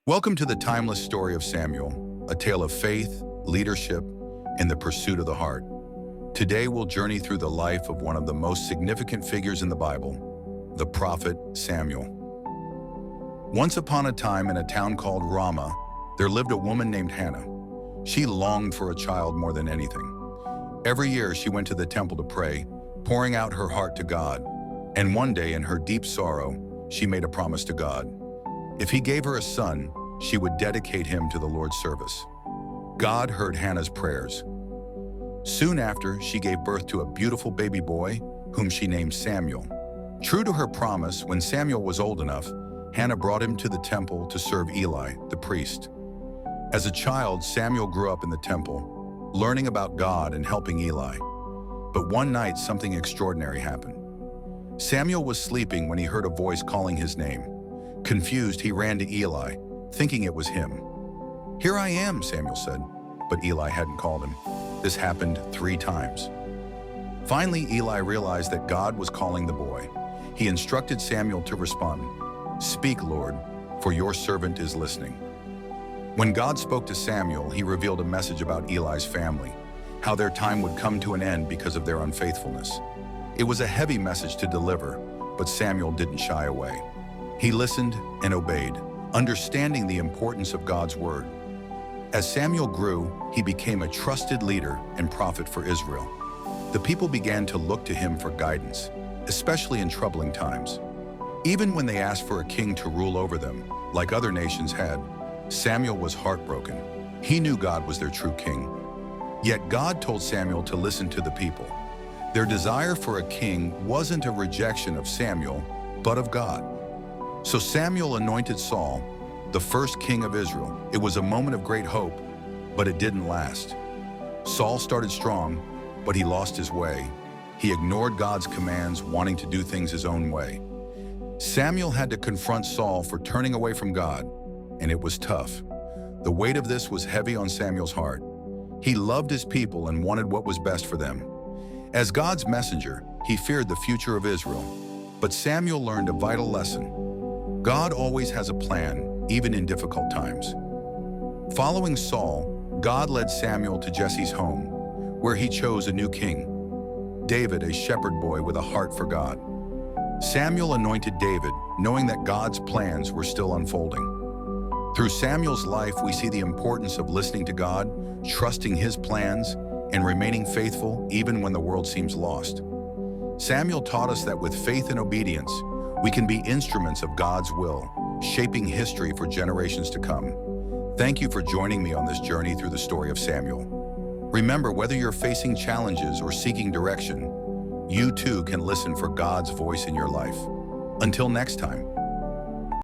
Welcome to the timeless story of Samuel, a tale of faith, leadership, and the pursuit of the heart. Today we'll journey through the life of one of the most significant figures in the Bible, the prophet Samuel. Once upon a time in a town called Ramah, there lived a woman named Hannah. She longed for a child more than anything. Every year she went to the temple to pray, pouring out her heart to God. And one day, in her deep sorrow, she made a promise to God. If he gave her a son, she would dedicate him to the Lord's service. God heard Hannah's prayers. Soon after, she gave birth to a beautiful baby boy, whom she named Samuel. True to her promise, when Samuel was old enough, Hannah brought him to the temple to serve Eli, the priest. As a child, Samuel grew up in the temple, learning about God and helping Eli. But one night, something extraordinary happened. Samuel was sleeping when he heard a voice calling his name. Confused, he ran to Eli, thinking it was him. "Here I am," Samuel said, but Eli hadn't called him. This happened 3 times. Finally, Eli realized that God was calling the boy. He instructed Samuel to respond, "Speak, Lord, for your servant is listening." When God spoke to Samuel, he revealed a message about Eli's family, how their time would come to an end because of their unfaithfulness. It was a heavy message to deliver, but Samuel didn't shy away. He listened and obeyed, understanding the importance of God's word. As Samuel grew, he became a trusted leader and prophet for Israel. The people began to look to him for guidance, especially in troubling times. Even when they asked for a king to rule over them, like other nations had, Samuel was heartbroken. He knew God was their true king. Yet God told Samuel to listen to the people. Their desire for a king wasn't a rejection of Samuel, but of God. So Samuel anointed Saul, the first king of Israel. It was a moment of great hope, but it didn't last. Saul started strong, but he lost his way. He ignored God's commands, wanting to do things his own way. Samuel had to confront Saul for turning away from God, and it was tough. The weight of this was heavy on Samuel's heart. He loved his people and wanted what was best for them. As God's messenger, he feared the future of Israel. But Samuel learned a vital lesson. God always has a plan, even in difficult times. Following Saul, God led Samuel to Jesse's home, where he chose a new king, David, a shepherd boy with a heart for God. Samuel anointed David, knowing that God's plans were still unfolding. Through Samuel's life, we see the importance of listening to God, trusting his plans, and remaining faithful even when the world seems lost. Samuel taught us that with faith and obedience, we can be instruments of God's will, shaping history for generations to come. Thank you for joining me on this journey through the story of Samuel. Remember, whether you're facing challenges or seeking direction, you too can listen for God's voice in your life. Until next time.